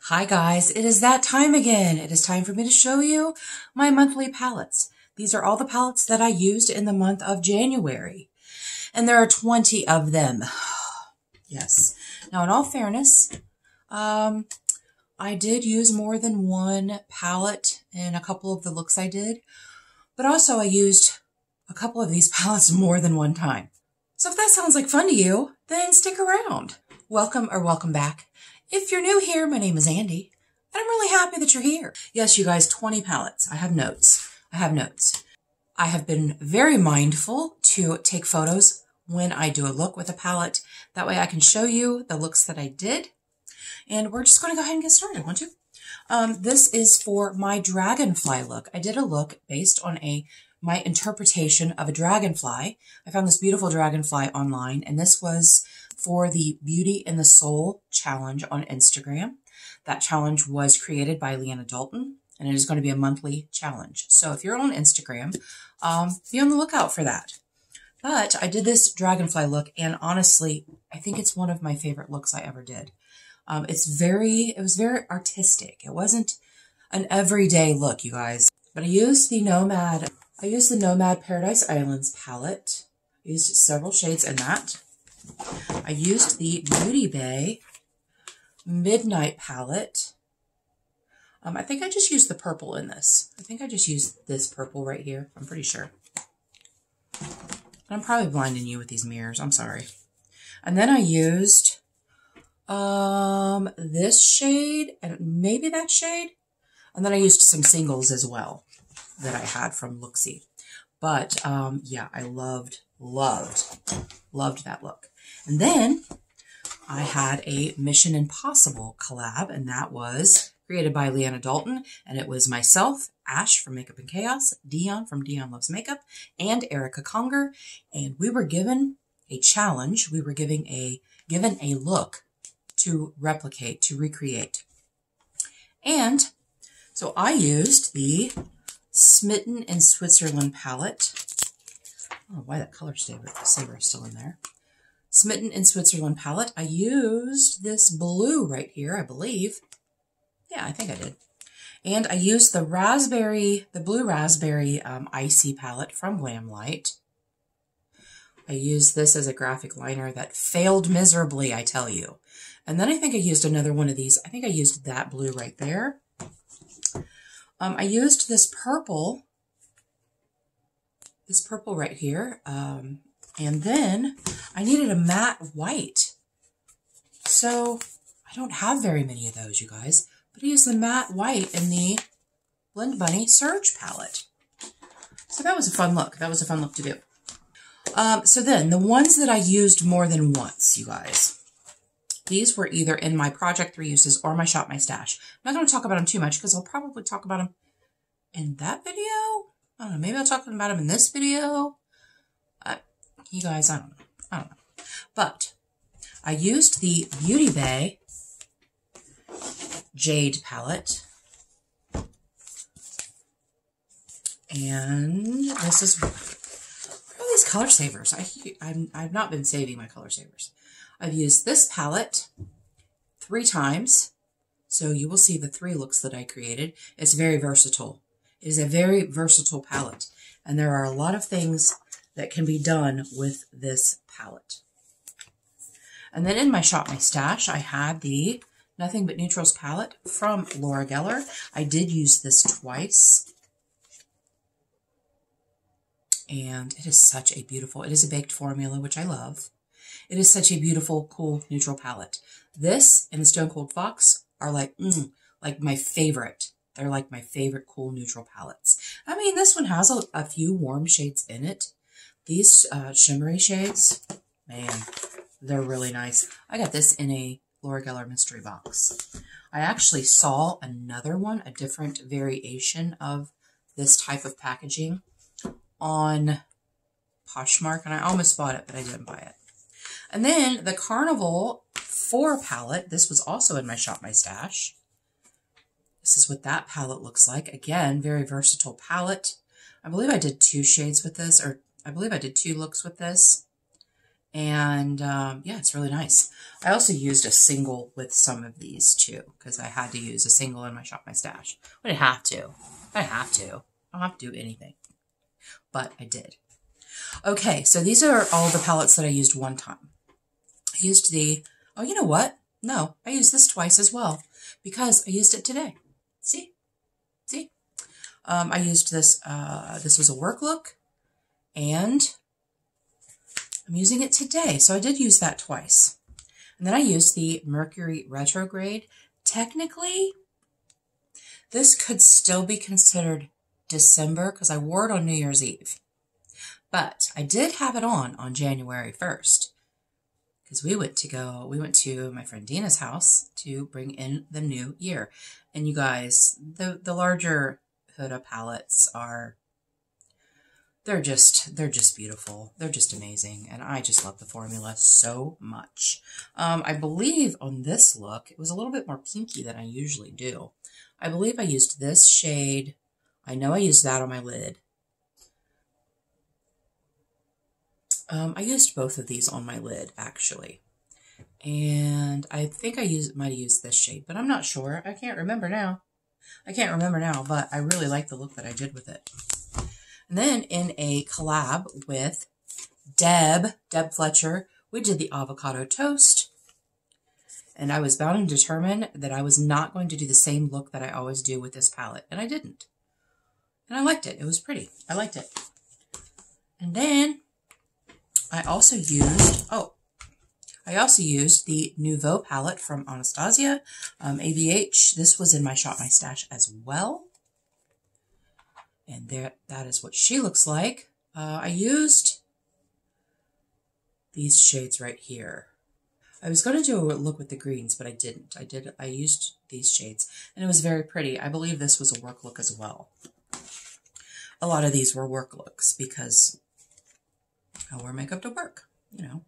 Hi guys, it is that time again. It is time for me to show you my monthly palettes. These are all the palettes that I used in the month of January. And there are 20 of them. Yes. Now in all fairness, I did use more than one palette in a couple of the looks I did. But also I used a couple of these palettes more than one time. So if that sounds like fun to you, then stick around. Welcome or welcome back. If you're new here, my name is Andi, and I'm really happy that you're here. Yes, you guys, 20 palettes. I have notes. I have been very mindful to take photos when I do a look with a palette. That way I can show you the looks that I did. And we're just going to go ahead and get started, won't you? This is for my dragonfly look. I did a look based on my interpretation of a dragonfly. I found this beautiful dragonfly online, and this was for the Beauty in the Soul challenge on Instagram. That challenge was created by Leanna Dalton, and it is going to be a monthly challenge. So if you're on Instagram, be on the lookout for that. But I did this dragonfly look, and honestly, I think it's one of my favorite looks I ever did. It was very artistic. It wasn't an everyday look, you guys. But I used the Nomad Paradise Islands palette. I used several shades in that. I used the Beauty Bay Midnight palette. I think I just used the purple in this. I think I just used this purple right here. I'm pretty sure. I'm probably blinding you with these mirrors. I'm sorry. And then I used this shade and maybe that shade. And then I used some singles as well that I had from Looksy. But yeah, I loved that look. And then I had a Mission Impossible collab, and that was created by Leanna Dalton, and it was myself, Ash from Makeup and Chaos, Dion from Dion Loves Makeup, and Erica Conger, and we were given a challenge. We were given a look to replicate, to recreate. And so I used the Smitten in Switzerland palette. I don't know why that color saver is still in there. Smitten in Switzerland palette. I used this blue right here, I believe. Yeah, I think I did. And I used the blue raspberry icy palette from Glamlight. I used this as a graphic liner that failed miserably, I tell you. And then I think I used another one of these. I think I used that blue right there. I used this purple right here. And then I needed a matte white. So I don't have very many of those, you guys. But I used the matte white in the Blend Bunny Surge palette. So that was a fun look. That was a fun look to do. So then the ones that I used more than once, you guys. These were either in my Project 3 uses or my Shop My Stash. I'm not going to talk about them too much because I'll probably talk about them in that video. I don't know. Maybe I'll talk about them in this video. You guys, I don't know. But I used the Beauty Bay Jade palette. And this is, where are these color savers? I've not been saving my color savers. I've used this palette 3 times. So you will see the 3 looks that I created. It's very versatile. It is a very versatile palette. And there are a lot of things that can be done with this palette. And then in my Shop My Stash, I had the Nothing But Neutrals palette from Laura Geller. I did use this twice. And it is such a beautiful, it is a baked formula, which I love. It is such a beautiful, cool, neutral palette. This and the Stone Cold Fox are like my favorite. They're like my favorite cool, neutral palettes. I mean, this one has a few warm shades in it. These shimmery shades, man, they're really nice. I got this in a Laura Geller mystery box. I actually saw another one, a different variation of this type of packaging on Poshmark, and I almost bought it, but I didn't buy it. And then the Carnival 4 palette, this was also in my Shop My Stash. This is what that palette looks like. Again, very versatile palette. I believe I did 2 shades with this, or I believe I did 2 looks with this. And yeah, it's really nice. I also used a single with some of these too, because I had to use a single in my Shop My Stash. I didn't have to. I have to. I don't have to do anything. But I did. Okay, so these are all the palettes that I used one time. I used the, oh, you know what? No, I used this twice as well, because I used it today. See? See? I used this, this was a work look, and I'm using it today, so I did use that twice. And then I used the Mercury Retrograde. Technically, this could still be considered December because I wore it on New Year's Eve. But I did have it on January 1st because we went to my friend Dina's house to bring in the new year. And you guys, the larger Huda palettes are, they're just beautiful. They're just amazing. And I just love the formula so much. I believe on this look, it was a little bit more pinky than I usually do. I believe I used this shade. I know I used that on my lid. I used both of these on my lid, actually. And I think I might have used this shade, but I'm not sure. I can't remember now. But I really like the look that I did with it. And then in a collab with Deb Fletcher, we did the Avocado Toast. And I was bound and determined that I was not going to do the same look that I always do with this palette. And I didn't. And I liked it. It was pretty. I liked it. And then I also used, the Nouveau palette from Anastasia, ABH. This was in my Shop My Stash as well. And that is what she looks like. I used these shades right here. I was going to do a look with the greens, but I didn't. I used these shades, and it was very pretty. I believe this was a work look as well. A lot of these were work looks because I wear makeup to work, you know.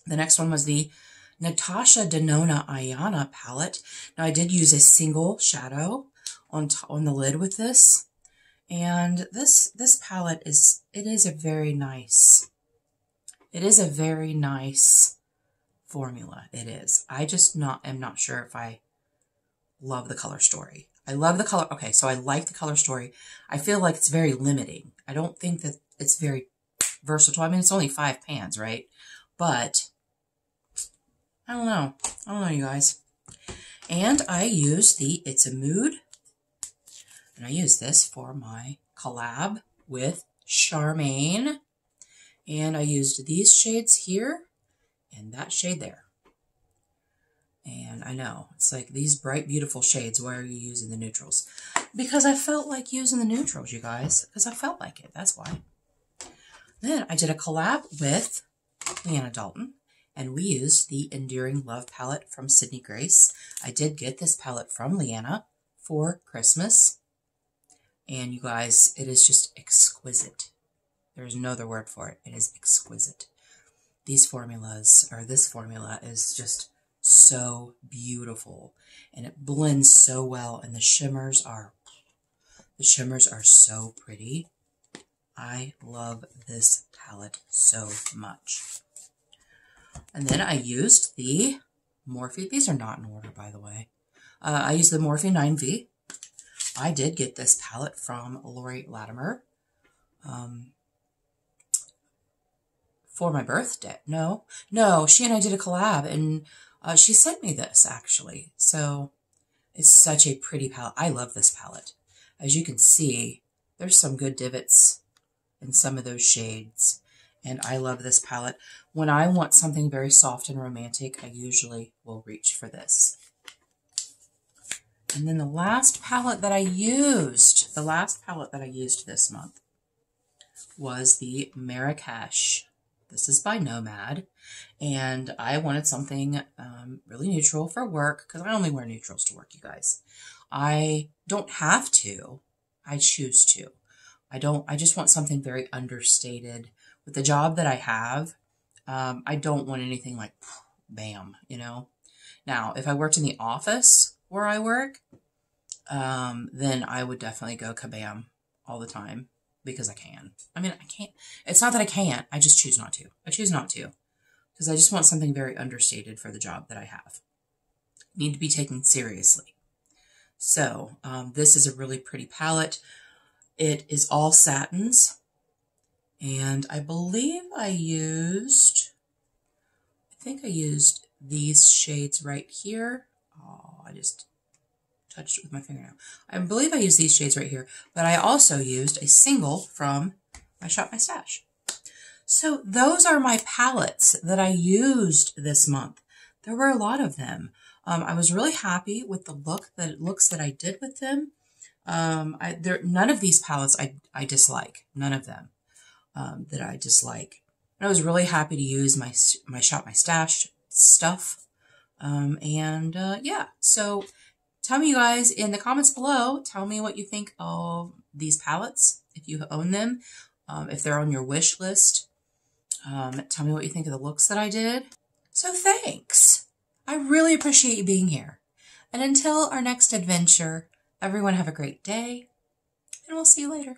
The next one was the Natasha Denona Ayana palette. Now, I did use a single shadow on the lid with this. And this palette is a very nice formula. It is. I just am not sure if I love the color story. I love the color. Okay, so I like the color story. I feel like it's very limiting. I don't think that it's very versatile. I mean, it's only 5 pans, right? But I don't know. You guys. And I used the It's a Mood. And I use this for my collab with Charmaine. And I used these shades here and that shade there. And I know, it's like these bright, beautiful shades. Why are you using the neutrals? Because I felt like using the neutrals, you guys. Because I felt like it. That's why. Then I did a collab with Leanna Dalton. And we used the Enduring Love palette from Sydney Grace. I did get this palette from Leanna for Christmas. And you guys, it is just exquisite. There's no other word for it. It is exquisite. These formulas, or this formula, is just so beautiful. And it blends so well. And the shimmers are so pretty. I love this palette so much. And then I used the Morphe. These are not in order, by the way. I used the Morphe 9V. I did get this palette from Lori Latimer for my birthday. No, she and I did a collab, and she sent me this, actually. So it's such a pretty palette. I love this palette. As you can see, there's some good divots in some of those shades, and I love this palette. When I want something very soft and romantic, I usually will reach for this. And then the last palette that I used, this month was the Marrakesh. This is by Nomad. And I wanted something really neutral for work because I only wear neutrals to work, you guys. I don't have to. I choose to. I just want something very understated. With the job that I have, I don't want anything like bam, you know. Now, if I worked in the office where I work, then I would definitely go kabam all the time. because I can. I mean, I can't. It's not that I can't. I just choose not to. I choose not to because I just want something very understated for the job that I have. Need to be taken seriously. So this is a really pretty palette. It is all satins. And I believe I think I used these shades right here. Oh, I just touched it with my fingernail. I believe I used these shades right here, but I also used a single from my Shop My Stash. So those are my palettes that I used this month. There were a lot of them. I was really happy with the looks that I did with them. None of these palettes I dislike. None of them that I dislike. And I was really happy to use my Shop My Stash stuff. Yeah, so tell me, you guys, in the comments below, tell me what you think of these palettes, if you own them, if they're on your wish list. Tell me what you think of the looks that I did. So thanks. I really appreciate you being here. And until our next adventure, everyone have a great day, and we'll see you later.